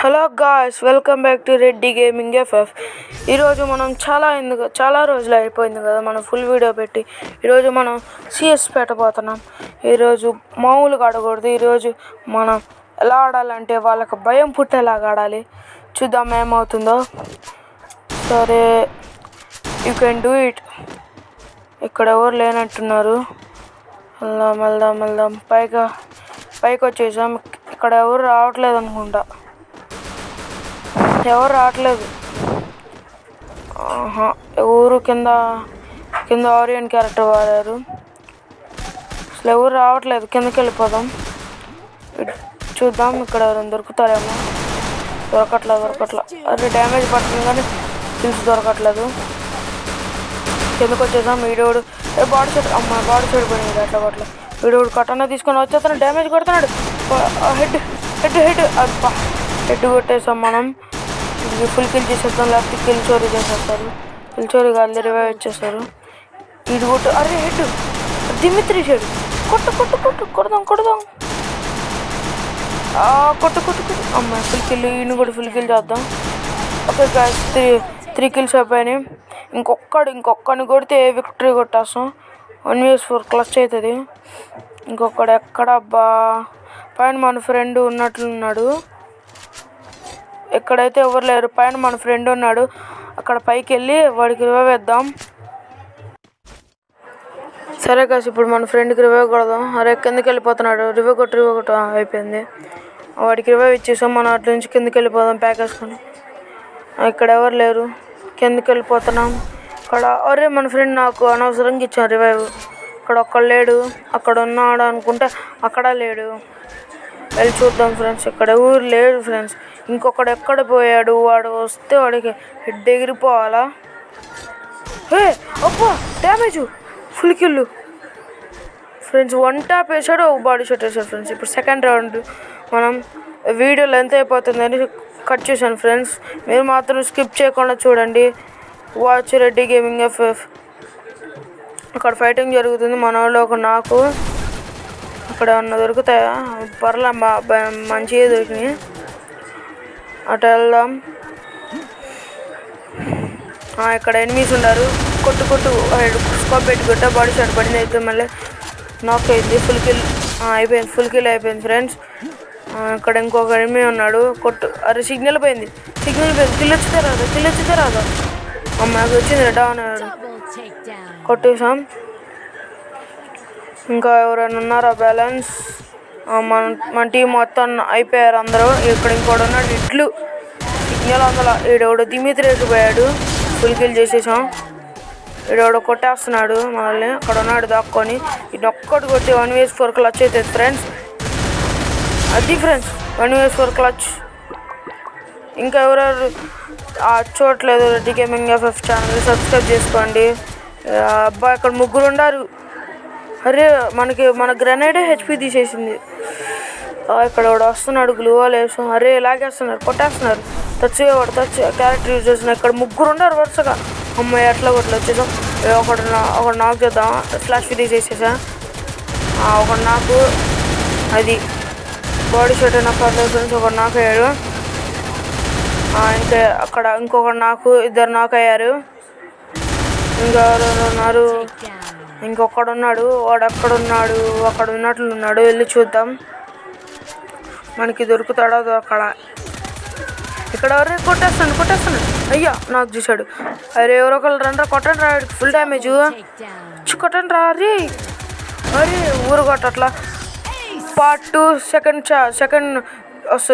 Hello guys, welcome back to Reddy gaming FF. ఈరోజు మనం చాలా రోజులు అయిపోయింది కదా మనం ఫుల్ వీడియో పెట్టి. ఈరోజు మనం సిఎస్ పెట్టబోతున్నాం. ఈరోజు మామూలుగా ఆడకూడదు. ఈరోజు మనం ఎలా ఆడాలంటే వాళ్ళకి భయం పుట్టేలాగా ఆడాలి. చూద్దాం ఏమవుతుందో. సరే, యూ కెన్ డూ ఇట్. ఇక్కడ ఎవరు లేనట్టున్నారు. వెళ్దాం పైకి వచ్చేసాం. ఇక్కడ ఎవరు రావట్లేదు అనుకుంటా. ఎవరు రావట్లేదు. ఊరు కింద ఆరియన్ క్యారెక్టర్ వాడారు. అసలు ఎవరు రావట్లేదు. కిందకి వెళ్ళిపోదాం. చూద్దాం ఇక్కడ ఎవరైనా దొరుకుతారేమో. దొరకట్లేదు. అరే, డ్యామేజ్ పడుతుంది కానీ కిల్స్ దొరకట్లేదు. కిందకి వచ్చేసాం. వీడియోడు బాడీ షాట్ పోయింది. అట్లా వీడియోడు కట్టన తీసుకొని వచ్చేస్తాను. డ్యామేజ్ కొడుతున్నాడు. హెడ్ అబ్బా, హెడ్ కొట్టేసాం మనం. ఫుల్ కిల్ చేసేద్దాం, లేకపోతే కిల్ చోరీ చేసేస్తారు. కిల్ చోరీ కాదు, రివైవ్ ఇచ్చేస్తారు. ఇటు కొట్టు. అరే, హెడ్ దిమిత్రి షెడ్. కొడదాం. కొట్టు. అమ్మాయి ఫుల్ కిల్. ఈయన కూడా ఫుల్ కిల్ చేద్దాం. ఓకే గాయ్స్, 3 కిల్స్ అయిపోయినాయి. ఇంకొక్కడిని కొడితే విక్టరీ కొట్టేస్తాం. 1vs4 క్లచ్ అవుతుంది. ఇంకొకడు ఎక్కడబ్బా? పైన మన ఫ్రెండ్ ఉన్నట్లున్నాడు. ఎక్కడైతే ఎవరు లేరు. పైన మన ఫ్రెండ్ ఉన్నాడు. అక్కడ పైకి వెళ్ళి వాడికి రివైవ్ వేద్దాం. సరే కాసి, ఇప్పుడు మన ఫ్రెండ్కి రివైవ్ కొడదాం. అరే, కిందకి వెళ్ళిపోతున్నాడు. రివైవ్ కొట్టు అయిపోయింది. వాడికి రివైవ్ ఇచ్చేసాం. మనం అట్ల నుంచి కిందకి వెళ్ళిపోదాం ప్యాక్ వేసుకొని. ఇక్కడ ఎవరు లేరు. కిందకి వెళ్ళిపోతున్నాం. అరే, మన ఫ్రెండ్ నాకు అనవసరంగా ఇచ్చాను రివైవ్. ఇక్కడ ఒక్కడు లేడు. అక్కడ ఉన్నాడు అనుకుంటే అక్కడ లేడు. వెళ్ళి చూద్దాం ఫ్రెండ్స్. ఇక్కడ ఊరు లేడు ఫ్రెండ్స్. ఇంకొకడు ఎక్కడ పోయాడు. వాడు వస్తే వాడికి హెడ్ ఎగిరిపోవాలా. అబ్బా, damage full kill friends. 1 tap వేసాడు, ఒక బాడీ షాట్ వేసాడు ఫ్రెండ్స్. ఇప్పుడు సెకండ్ రౌండ్. మనం వీడియో లెంత్ అయిపోతుందని కట్ చేశాను ఫ్రెండ్స్. మీరు మాత్రం స్కిప్ చేయకుండా చూడండి. Watch Reddy gaming FF. అక్కడ ఫైటింగ్ జరుగుతుంది. మన వాళ్ళు ఒక నాకు అక్కడ ఏమన్నా దొరుకుతాయా? పర్లే, మంచిగా దొరికినాయి. అటు వెళ్దాం. ఇక్కడ ఎనిమీస్ ఉన్నారు. కొట్టు. స్కోప్ పెట్టి కొట్ట. బాడీ షాట్ పడింది. అయితే మళ్ళీ నాక్ అయింది. ఫుల్ కిల్ అయిపోయింది ఫ్రెండ్స్. ఇక్కడ ఇంకొక ఎనిమీ ఉన్నాడు. కొట్టు. అరే, సిగ్నల్ పోయింది. కిల్ వచ్చితే రాదా? అమ్మాయికి వచ్చింది. డౌన్ అయ్యాడు. కొట్టేసాం. ఇంకా ఎవరైనా ఉన్నారా బ్యాలెన్స్? మన టీం మొత్తం అయిపోయారు అందరూ. ఇక్కడ ఇంకోటి ఉన్నాడు. ఇట్లు సిగ్నల్ అందులో. ఈడెవడో దిమిత్రి పోయాడు. ఫుల్ కిల్ చేసేసాం. ఈడెవడో కొట్టేస్తున్నాడు మనల్ని. అక్కడ ఉన్నాడు దాక్కొని. ఇదొక్కటి కొట్టి 1vs4 క్లచ్ అవుతుంది ఫ్రెండ్స్. అది ఫ్రెండ్స్ 1vs4 క్లచ్. ఇంకా ఎవరెవరు చూడట్లేదు Reddy gaming FF channel subscribe చేసుకోండి. అబ్బా, ఇక్కడ 3 ఉన్నారు. అరే, మన గ్రెనేడే హెచ్పి తీసేసింది. ఇక్కడ వాడు వస్తున్నాడు. గ్లూ వాల్ వేసాం. అరే, లాగేస్తున్నారు, కొట్టేస్తున్నారు. టచ్ క్యారెక్టర్ యూజ్ చేస్తున్నారు. ఇక్కడ 3 ఉన్నారు వరుసగా. అమ్మాయి ఎట్లా వచ్చేసాం. ఒకడు నాక్ చేద్దాం. ఫ్లాష్ తీసేసేసా. ఒకడు నాకు అది బాడీ షాట్ అయినా పర్లేదు ఫ్రెండ్స్. ఒకడు నాక్ అయ్యాడు. ఇంకా అక్కడ ఇంకొకడు నాకు, 2 నాక్ అయ్యారు. ఇంకా ఉన్నారు. ఇంకొకడున్నాడు. వాడు ఎక్కడున్నాడు? అక్కడ ఉన్నట్లున్నాడు. వెళ్ళి చూద్దాం. మనకి దొరుకుతాడా దొరకడా? ఇక్కడ ఎవరు కొట్టేస్తాను. అయ్యా, నాకు చూశాడు. అరే, ఎవరో ఒకళ్ళు రండ్రా, కొట్టండి రా. Full damage. కొట్టండి రా. అరే ఊరు కొట్టట్లా. పార్ట్ 2 సెకండ్ వస్తుంది.